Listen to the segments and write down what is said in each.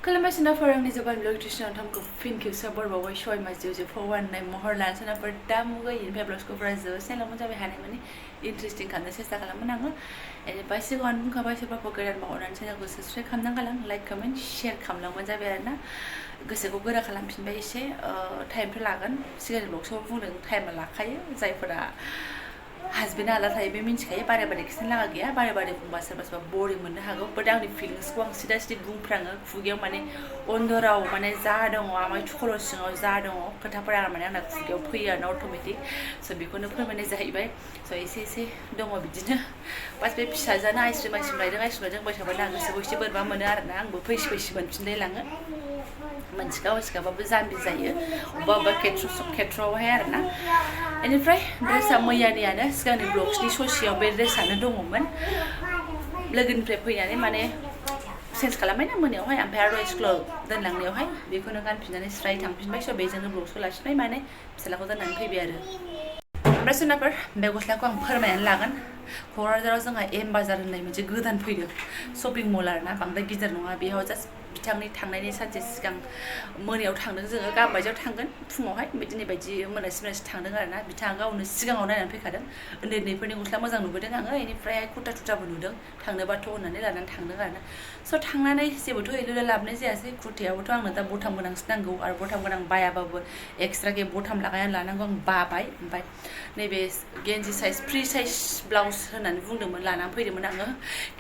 खुलुमबाय सोनाफोर आंनि जबानब्लग ट्रेडिशनल थामखौ फिन खेबसे बरबावबाय सय मास जिउ फवाननाय महर लाना सोनाफोर दा मुगायै ओमफ्राय ब्लग्सखौ फरा जो चेनेलाव जाबाय हानाय माने इन्टारेस्टिं खालामनो सेस्था खालामोन आङो एनिफ्राय सिगाङावनो बुंखाबाय सोरबाफोर गोदान मावनानै चेनेलखौ साबस्क्राइब खालामनानै गालां लाइक कमेन्ट शेयार खालामलांबानो जाबाय आरोना गोसोखौ गोरा खालामफिनबाय एसे टाइमफोर लागोन सिगांनि ब्लग्सआव बुंदों टाइमा लाखायो जायफोरा हासबेन्ड आला थायो बे मिन्थिखायो बारे बारे खिन्थानो लागा गैया बारे बारे बुंबा सोरबा सोरबा बरिं मोननो हागौ बाट आंनि फिलिंसखौ आं सिदा सिदि बुंफ्राङो खुगायाव माने अन्दराव माने जा दङ आमाय थुखल' सिङाव जा दङ खोथाफोरा माने आंना खुगायाव फैयो आरोना अट'मेटिक स' बेखौनो फोरमायनाय जाहैबाय स' एसे एसे दङ बिदिनो बास बे फिसाजोआनो आइसक्रिम लायदों बुंबाय थाबाय आं गोसोखौ एसे बोरैबा मोनो आरोना आंबो फैसि फैसि मोनफिनलाय लाङो मोनसिगाबाबो जाम्बि जायो अबेबा अबेबा खेथ्रआवहाय आरोना बेनिफ्राय ड्रेसा मैयानियानो सिगांनि ब्लग्सनि ससेयाव बे ड्रेसानो दङमोन लोगोनिफ्राय फैनानै माने चेन्ज खालामबायना मोनायावहाय ओमफ्राय आरो स्कुलाव दोनलांनायावहाय बेखौनो गानफिननानै स्राय थांफिनबाय स' बेजोंनो ब्लग्सखौ लाखिबाय माने फिसालाखौ दोननानै फैबाय आरो ओमफ्राय सोनाफोर बे गस्लाखौ आं फोरमायनानै लागोन क'क्राझाराव जोंहा एम बाजार होननाय मोनसे गोदान फैदों शपिं मल आरोना बांद्राय गिदिर नङा बेयाव जास्ट बिथांनि थांनायनि सानसे सिगां मोनायाव थांदों जोङो गाबबायदियाव थांगोन फुङावहाय दिनै बायदि मोनासि थांदों आरोना बिथाङा गावनो सिगाङाव नायनानै फैखादों उन्दै उन्दैफोरनि गस्ला मोजां नुबोदों आङो बेनिफ्राय कुर्ता थुर्ताबो नुदों थांनोबाथ' होननानै लानानै थांदों आरोना स' थांनानै जेबोथ' एलुला लाबोनाय जायासै कुर्तायाबोथ' आंनो दा बथाम गोनांसो नांगौ आरो बथाम गोनां बायाबाबो एक्सट्राके बथाम लागायनानै लानांगौ आं बाबाय ओमफ्राय नैबे गेन्जि साइज फ्रि साइज ब्लाउस होननानै बुंदोंमोन लानानै फैदोंमोन आङो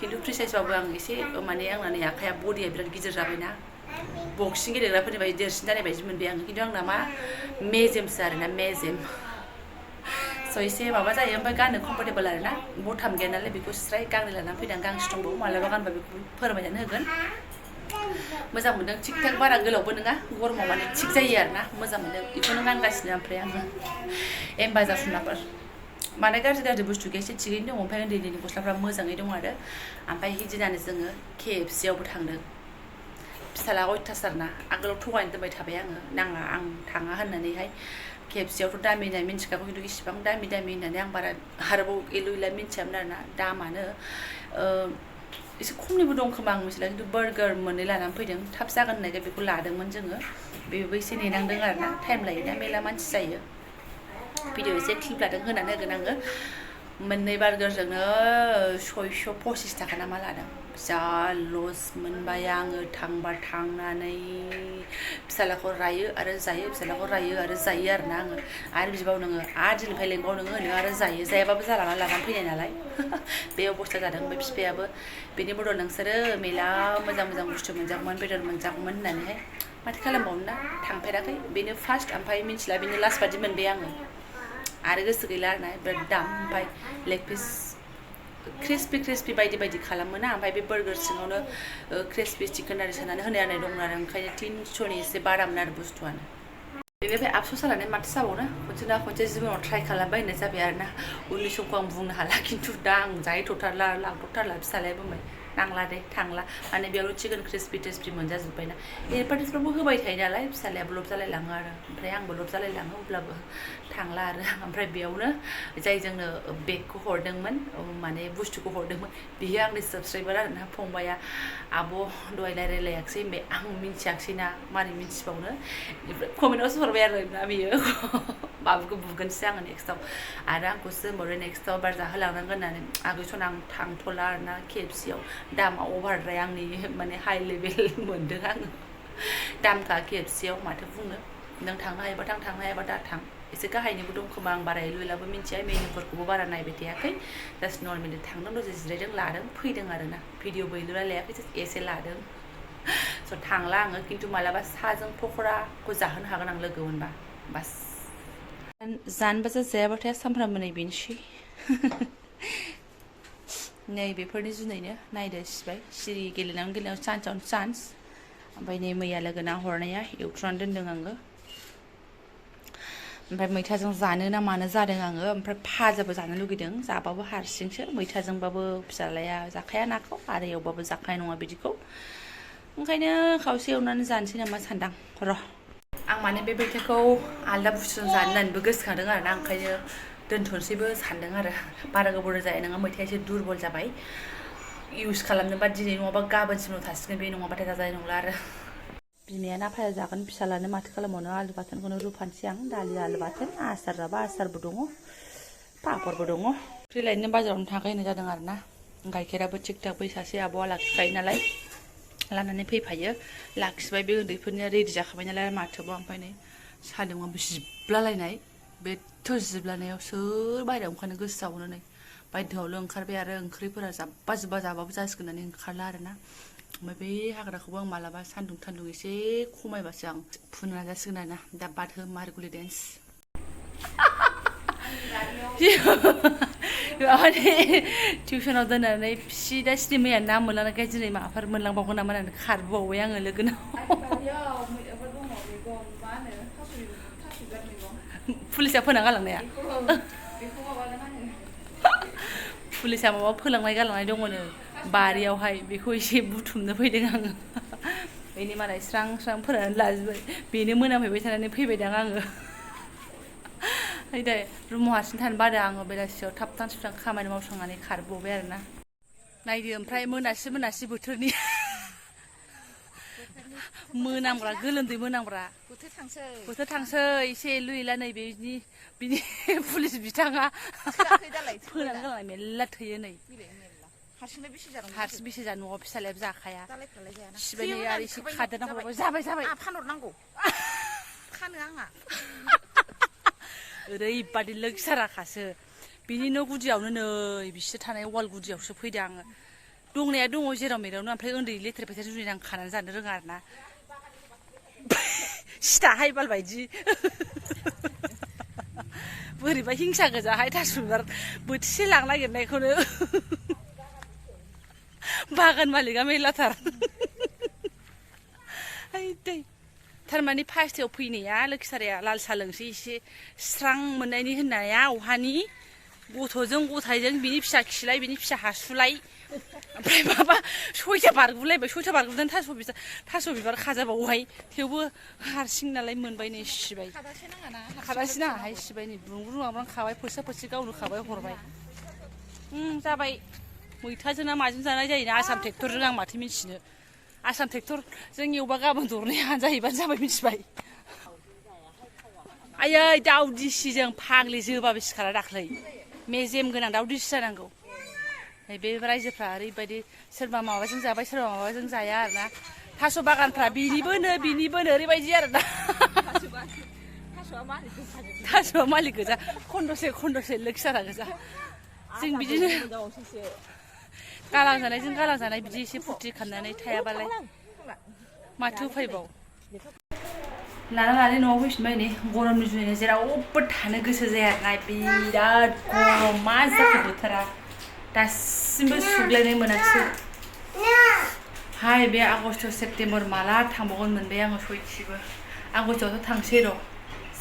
खिन्थु फ्रि साइजबाबो आं एसे माने आंना नै आखाइया बडिया बिराद गिदिर जाबायना बक्सिं गेलेग्राफोरनि बायदि देरसिन जानाय बायदि मोनबाय आङो खिन्थु आंना मा मेजेमसो आरोना मेजेम स' एसे माबा जायो ओमफ्राय गाननो कम्फर्टेबल आरोना बथाम गैया नालाय बेखौ स्राय गांनै लानानै फैदों गांसे दंबावो मालाबा गानबा बेखौ फोरमायनानै होगोन मोजां मोनदों थिग थाक बारा गोलावबो नङा गरमाव माने थिग जायो आरोना मोजां मोनदों बेखौनो गानगासिनो ओमफ्राय आङो एम बाजार सोनाफोर माने गाज्रि बुस्थु गैया एसे थिगैनो दङ ओमफ्राय उन्दै उन्दैनि गस्लाफ्रा मोजाङै दं आरो ओमफ्राय हिदिनानो जोङो KFC-आवबो थांदों फिसाला अयथासारना आगोलाव थगायनो दोनबाय थाबाय आङो नाङा आं थाङा होननानैहाय KFC-आवथ' दामि होननानै मिन्थिखागौ खिन्थु इसिबां दामि होननानै आं बारा आरोबाव एलु एला मिन्थियामोन आरोना दामानो एसे खमनिबो दं खोमा आं मिथिला खिन्थु बार्गार मोननै लानानै फैदों थाब जागोन होननायखाय बेखौ लादोंमोन जोङो बेबो एसे नेनांदों आरोना टाइम लायोना मेला मानसि जायो भिडिअ एसे क्लिप लादों होनानै होगोन आङो मोननै बार्गारजोंनो 625 थाखा नामा लादों जा लस मोनबाय आङो थांनानै फिसालाखौ रायो आरो जायो फिसालाखौ रायो आरो जायो आरोना आङो आरो बिबाव नोङो आरो दिनैनिफ्राय लेंबाव नोङो होनो आरो जायो जायाबाबो जालाना लानानै फैनाय नालाय बे अबस्था जादों ओमफ्राय बिफायाबो बेनि बदल नोंसोरो मेला मोजां बुस्थु मोनजागौमोन बेदर मोनजागौमोन होननानैहाय माथो खालामबावनो ना थांफेराखै बेनो फार्स्ट ओमफ्राय मिन्थिला बेनो लास्ट बादि मोनबाय आङो आरो गोसो गैला आरोना बिराद दाम ओमफ्राय लेग पिस क्रिस्पि बायदि खालामोना ओमफ्य बे बार्गार सिङावनो क्रिस्पि चिकेन आरि सोनानै होनाय दंमोन आरो ओंखायनो 300नि एसे बारामोन आरो बुस्थुआनो बेनिफ्राय आफस'स जानानै माथो जाबावनो खनसे जिबनाव ट्राइ खालामबाय होननाय जाबाय आरोना उननि समखौ आं बुंनो हाला खिन्थु दा आं जाहैथ'थारला लांथ'थारला फिसालाया बुंबाय नांला दे थांला माने बेयावनो चिकेन क्रिस्पि मोनजाजोब्बायना एरपाटिसफ्रावबो होबाय थायो नालाय फिसालायाबो लब जालायलाङो आरो ओमफ्राय आंबो लब जालायलाङो अब्लाबो थांला आरो ओमफ्राय बेयावनो जाय जोंनो बेगखौ हरदोंमोन माने बुस्थुखौ हरदोंमोन बियो आंनि साबस्क्राइबार आरोना फंबाया आब' दहाय रायलायाखिसै ओमफ्राय आं मिन्थियाखिसैना मारै मिन्थिबावनो कमेन्टआवसो हरबाय आरोना बियो बाबुखौ बुगोनसै आङो नेक्स्टआव आरो आंखौसो होनबावो नेक्स्टआव बार जाहोलांनांगोन होननानै आगैसन आं थांथ'ला आरोना KFC-आव दामा अभारद्राय आंनि माने हाइ लेभेल मोनदों आङो दामखा KFC-आव माथो बुंनो नों थांनो हायोबा थांनो हायाबा दा थां एसे गाहायनिबो दं खोमा आं बारा एलुलाबो मिन्थिया मेनुफोरखौबो बारा नायबाय थायाखै जास्ट नर्मेलि थांदों दसे जिरायदों लादों फैदों आरोना भिडिअबो एलुला लायाखै जास्ट एसे लादों स' थांला आङो खिन्थु मालाबा साहाजों पक'राखौ जाहोनो हागोन आं लोगो मोनबा बास जानोबा जायाबाथाय सामफ्रामबो नै बेनोसै नै बेफोरनि जुनैनो नायदो सिबाय सिरि गेलेनायाव चान्सआवनो चान्स ओमफ्राय नै मैया लोगोना हरनाया एवथ्रनानै दोनदों आङो ओमफ्राय मैथाजों जानो ना मानो जादों आङो ओमफ्राय फाजाबो जानो लुगैदों जाबाबो हारसिंसो मैथाजोंबाबो फिसालाया जाखाया नाखौ आरो एवबाबो जाखाया नङा बिदिखौ ओंखायनो खावसे एवनानै जानोसै नामा सानदां र' आं माने बे मैथाखौ आलदा बुस्थुजों जानो होननानैबो गोसोखांदों आरोना ओंखायनो दोनथ'नोसैबो सानदों आरो बारा गोबाव जाया नोङा मैथाया एसे दुरबल जाबाय इउज खालामनोबा दिनै नङाबा गाबोनसिमल' थासिगोन बे नङाबाथाय जाजानाय नंला आरो बिमाया ना फाजा जागोन फिसालानो माथो खालामबावनो आलु बाथोनखौनो रुफानोसै आं दालि आलु बाथोन आसार जाबा आसारबो दङ पापरबो दङ ओंख्रि लायनो बाजारावनो थांखायनो जादों आरो ना गाइखेराबो थिग थाक बै सासे आब'आ लाखिखायो नालाय लानानै फैफायो लाखिबाय बे उन्दैफोरनिया रेडि जाखाबाय नालाय माथोबाव ओमफ्राय नै सान्दुंआबो जिब्लालायनाय बेथ' जिब्लानायाव सोर बायहेरायाव ओंखारनो गोसो जाबावनो नै बायदोआवल' ओंखारबाय आरो ओंख्रिफोरा जाब्बा जुब्बा जाबाबो जासिगोन होननानै ओंखारला आरो ना ओमफ्राय बे हाग्राखौबो आं मालाबा सान्दुं एसे खमायबासो आं फुनो नाजासिगोन आरो ना दा बाथो मारगुलि डेन्स माने टिउसनाव दोननानै सिदा सिदि मैया ना मोनलांनायखाय दिनै माबाफोर मोनलांबावगोन नामा होननानै खारबोबावबाय आङो लोगोनाव पुलिसा फोना गालांनाया पुलिसा माबा फोलांनाय गालांनाय दङनो बारियावहाय बेखौ एसे बुथुमनो फैदों आङो बेनि मालाय स्रां स्रां फोराननानै लाजोबबाय बेनो मोनामहैबाय थानानै फैबायदां आङो दा रुमाव हारसिं थानो बादों आङो बेलासियाव थाब थाब खामानि मावस्रांनानै खारबोबाय आरो ना नायदो ओमफ्राय मोनासि बोथोरनि मोनामग्रा गोलोमदै मोनामग्रा बोथोर थांसै एसे एलु एला नै बिनि पुलिस बिथाङा फोनानै गालांनाय मेरला थैयो नै हारसिं बेसे जा न'आव फिसालायाबो जाखाया सिबायनो आरो एसे खादेरना हरबाय जाबाय फानहरनांगौ फानो आंहा ओरैबादि लोगसाराखासो बिनि न' गुदियावनो नै बिसोर थानाय वाल गुदियावसो फैदों आङो दंनाया दङ जेराव मेरावनो ओमफ्राय उन्दै लेथेर फेथेर जुदि आं खानानै जानो रोङा आरो ना सिथा हायबाल बायदि बोरैबा हिंसा गोजाहाय थास' बिबार बोथिसे लांनो नागिरनायखौनो बागान मालिका मेरलाथार थारमाने फार्स्टआव फैनाया लोखिसाराया लाल साहा लोंसै एसे स्रां मोननायनि होननाया अहानि गथ'जों गथायजों बिनि फिसा खिलाय बिनि फिसा हासुलाय ओमफ्राय माबा सयथा बारगुदों थास' बिबार खाजाबावहाय थेवबो हारसिं नालाय मोनबाय नै सिबाय खादासे नाङाहाय सिबाय नै ब्रुं खाबाय फोरसि गावनो खाबाय हरबाय जाबाय मैथाजों ना माजों जानाय जायोना आसाम ट्रेक्टरजों आं माथो मिन्थिनो आसाम ट्रेक्टरजों एवबा गाबोन दरनै हानजाहैबानो जाबाय मिथिबाय आयै दाउ दिसिजों फाग्लि जोबाबो सिखारा दाख्लै मेजेम गोनां दाउ दिसि जानांगौ बे रायजोफ्रा ओरैबायदि सोरबा माबाजों जाबाय सोरबा माबाजों जाया आरोना थास' बागानफ्रा बिनिबोनो ओरैबायदि आरोना थास'आ मालिक गोजा खन्दसे लोखिसारा गोजा जों बिदिनो गालां जानाय बिदि एसे फुरथि खालामनानै थायाबालाय माथो उफायबाव लानानै न'आव फैफिनबाय नै गरमनि जुनैनो जेरावबो थानो गोसो जाया आरोना बिराद गरम मा जाखो बोथोरा दासिमबो सुग्लायनाय मोनाखिसै हाय बे आगष्ट सेप्तेम्बर माला थांबावगोन मोनबाय आङो सयथिबो आगष्टआवथ' थांसै र'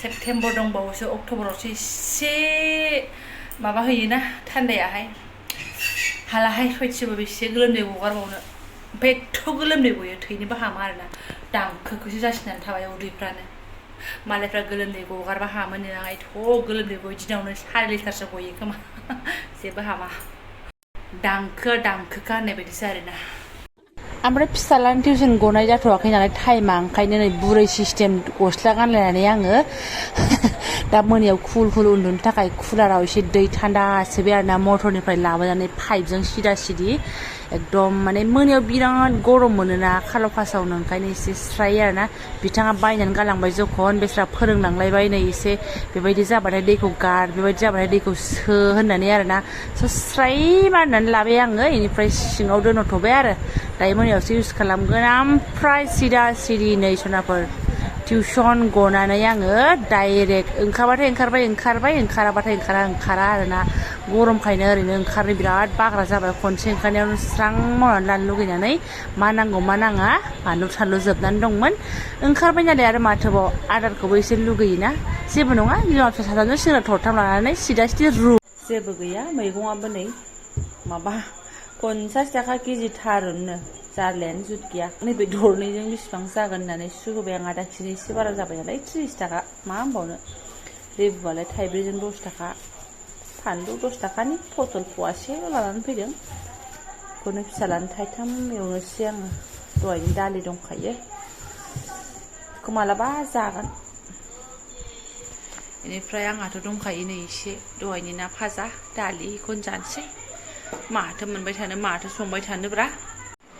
सेप्तेम्बर दंबावोसो अक्ट'बरावसो एसे माबा होयोना थान्दायाहाय हालाहाय सयथिबो बेसे गोलोमदै गगारबावनो ओमफ्राय एथ' गोलोमदै गयो थैनोबो हामा आरोना दांखोखौसो जासिनानै थाबाय उदैफ्रानो मालायफ्रा गोलोमदै गगारबा हामोनो आं एथ' गोलोमदै गयो दिनावनो 4 लिटारसो गयो खोमा जेबो हामा दांखोखा होननाय बायदिसो आरोना ओमफ्राय फिसालानि टिउसन गनाय जाथ'वाखै नालाय टाइमा ओंखायनो नै बुरै सिस्टेम गस्ला गानलायनानै आङो दा मोनायाव कुल उन्दुनो थाखाय कुलाराव एसे दै थान्दा सोबाय आरोना मटरनिफ्राय लाबोनानै पाइपजों सिदा एकदम माने मोनायाव बिराद गरम मोनोना खालाव फासावनो ओंखायनो एसे स्राय आरोना बिथाङा बायनानै गालांबाय जखन बेस्रा फोरोंलांलायबाय नै एसे बेबायदि जाबाथाय दैखौ गार बेबायदि जाबाथाय दैखौ सो होननानै आरोना स्राय मारिनानै लाबाय आङो बेनिफ्राय सिङाव दोनहरथ'बाय आरो दायो मोनायावसो इउज खालामगोन ओमफ्राय सिदा नै सनाफोर टिउसन गनानै आङो डाइरेक्ट ओंखारबाथाय ओंखारबाय ओंखाराबाथाय ओंखारा आरोना गरमखायनो ओरैनो ओंखारनो बिराद बाग्रा जाबाय खनसे ओंखारनायावनो स्रां मावनानै लानो लुगैनानै मा नांगौ मा नाङा बानलु जोबनानै दंमोन ओंखारबाय नालाय आरो माथोबाव आदारखौबो एसे लुगैयोना जेबो नङा बिमा फिसा साथामजों सिंग्रा थरथाम लानानै सिदा जेबो गैया मैगङाबो नै माबा 50 थाखा केजि थारुननो जारलायानो जुद गैया नैबे दरनैजों बेसेबां जागोन होननानै सुहोबाय आं आधा केजि एसे बारा जाबाय नालाय 30 थाखा मा होनबावनो लेबुआलाय थाइब्रैजों 10 थाखा फानलु 10 थाखानि पटल फवासेल' लानानै फैदों बेखौनो फिसालानो थाइथाम एवनोसै आङो दहायनि दालि दंखायो बेफोरखौ मालाबा जागोन बेनिफ्राय आंहाथ' दंखायो नै एसे दहायनि ना भाजा दालि बेखौनो जानोसै माथो मोनबाय थानो माथो संबाय थानोब्रा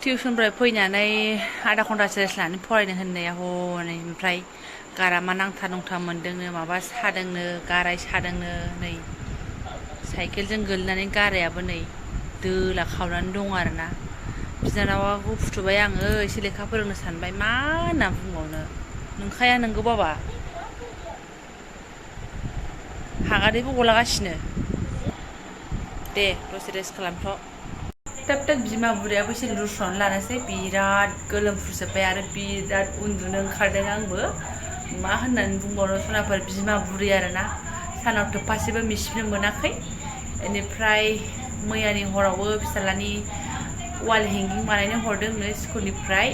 टिउसननिफ्राय फैनानै आधा घन्टासो रेस्ट लानानै फरायनो होननाया हनै ओमफ्राय गारामा नांथा नुंथा मोनदोंनो माबा सादोंनो गाराय सादोंनो नै साइकेलजों गोलैनानै गारायाबो नै दोला खावनानै दं आरोना बिनानावखौ फुथुबाय आङो एसे लेखा फोरोंनो सानबाय मा होनना बुंबावनो नंखाया नोंगौ बाबा हागादैबो गलागासिनो दे दसे रेस्ट खालामथ' थाब थाब बिमा बुरैयाबो एसे लुस्रनानै लानोसै बिराद गोलोमफ्रुजोब्बाय आरो बिराद उन्दुनो ओंखारदों आंबो मा होननानै बुंबावनो सनाफोर बिमा बुरै आरोना सानाव थोबफासेबो मिसिबनो मोनाखै बेनिफ्राय मैयानि हरावबो फिसालानि वाल हेंगिं बानायनो हरदोंनो स्कुलनिफ्राय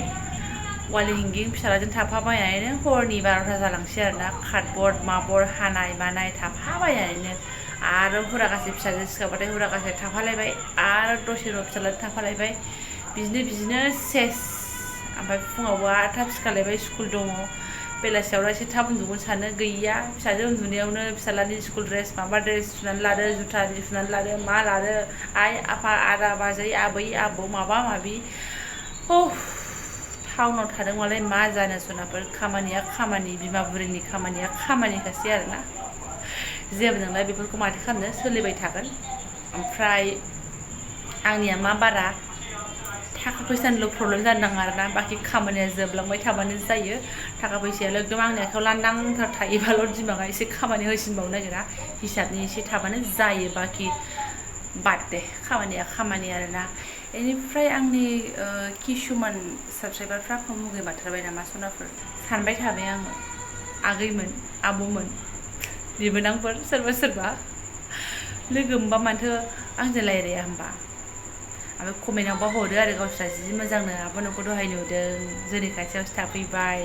वाल हेंगिं फिसालाजों थाफाबायनानैनो हरनि 12था जालांसै आरोना कार्डबर्ड माबर्ड हानाय मानाय थाफाबायनानैनो आरो हुरागासे फिसाजो सिखारबाथाय हुरागासे थाफालायबाय आरो दसे उनाव फिसालाजों थाफालायबाय बिदिनो सेस ओमफ्राय फुङावबो आरो थाब सिखारलायबाय स्कुल दङ बेलासियाव एसे थाब उन्दुगोन सानो गैया फिसाजो उन्दुनायावनो फिसालानि स्कुल ड्रेस माबा ड्रेस सुनानै लादो जुथा सुनानै लादो मा लादो आइ आफा आदा बाजै आबै आबौ माबा माबि टाउनाव थादों मालाय मा जानो सनाफोर खामानिया खामानि बिमा बुरैनि खामानिया खामानिखासै आरोना जेबो नंला बेफोरखौ माथो खालामनो सोलिबाय थागोन ओमफ्राय आंनिया मा बारा थाखा फैसानिल' प्रब्लेम जानो नाङा आरोना बाखि खामानिया जोबलांबाय थाबानो जायो थाखा फैसायाल' एकदम आंनि आखायाव लांदांथार थायोबाल' दिमागा एसे खामानि होसिनबावनो नागिरा हिसाबनि एसे थाबानो जायो बाखि बाद दे खामानिया खामानि आरोना बेनिफ्राय आंनि किसुमान साबसक्राइबारफ्रा मुगै बाथारबाय नामा सनाफोर सानबाय थाबाय आङो आगैमोन आब'मोन बिबोनांफोर सोरबा सोरबा लोगो मोनबा माथो आंजों रायलाया होमबा ओमफ्राय कमेन्टआवबा हरो आरो गावस्रा जि मोजांनो आब' नोंखौ दहाय नुदों जोंनि खाथियावसो थाफैबाय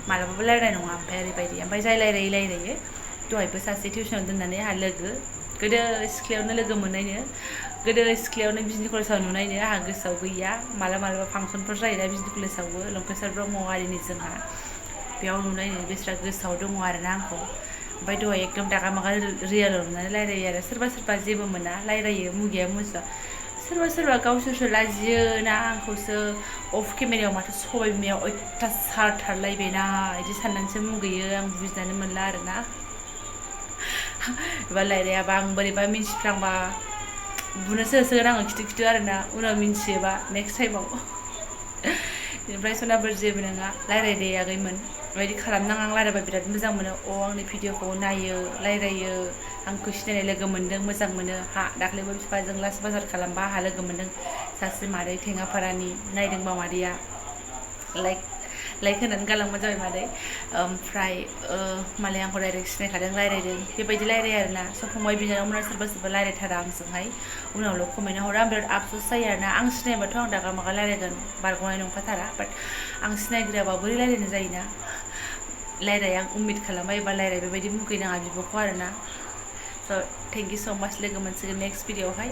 मालाबाबो रायलायनाय नङा ओमफ्राय ओरैबायदि ओमफ्राय जाय रायलायो दहायबो सासे टिउसनाव दोननानै आंहा लोगो गोदो सिख्लायावनो लोगो मोननायनो गोदो सिख्लायावनो बिजनि कलेजाव नुनायनो आंहा गोसोआव गैया मालाबा फांसनफोर जायोना बिजनि कलेजावबो लंकेश्वर ब्रह्म आरिनि जोंहा बेयाव नुनायनो बिस्रा गोसोआव दङ आरोना आंखौ ओमफ्राय दहाय एकदम दागा मागा रियेलाव नुनानै रायलायो आरो सोरबा जेबो मोना रायलायो मुगैया मुजुवा सोरबा गावसोरसो लाजियो ना आंखौसो अफ केमेरायाव माथो सबाय बिमायाव अयथासार थारलायबायना बिदि साननानैसो मुगैयो आं बुजिनानै मोनला आरोना एबा रायलायाबा आं बोरैबा मिन्थिफ्लांबा बुनोसो होसोगोन आङो खिथु आरोना उनाव मिन्थियोबा नेक्स्ट टाइमाव बेनिफ्राय सनाफोर जेबो नङा रायलायदे आगैमोन बेबायदि खालामनाङा आं रायलायबा बिराद मोजां मोनो आंनि भिडिअखौ नायो रायलायो आंखौ सिनायनाय लोगो मोनदों मोजां मोनो दाख्लैबो बिफाजों लास्ट बाजार खालामबा आंहा लोगो मोनदों सासे मादै थेङापारानि नायदोंबा मादैया लाइक होनानै गालांबानो जाबाय मादै ओमफ्राय मालाय आंखौ डाइरेक्ट सिनायखादों रायलायदों बेबायदि रायलायो आरोना सब फंबाय बिनानावमोना सोरबा रायलायथारा आंजोंहाय उनावल' कमेन्टआव हरो आं बिराद आफस'स जायो आरोना आं सिनायबाथ' आं दागा मागा रायलायगोन बारग'नाय नंखाथारा बाट आं सिनायग्रायाबा बोरै रायलायनो जायोना रायलाय आं उम्मिद खालामबाय एबा रायलाय बेबायदि मुगैनाङा बिब'खौ आरोना स' थेंक इउ स' माच लोगो मोनसिगोन नेक्स्ट भिडिअआवहाय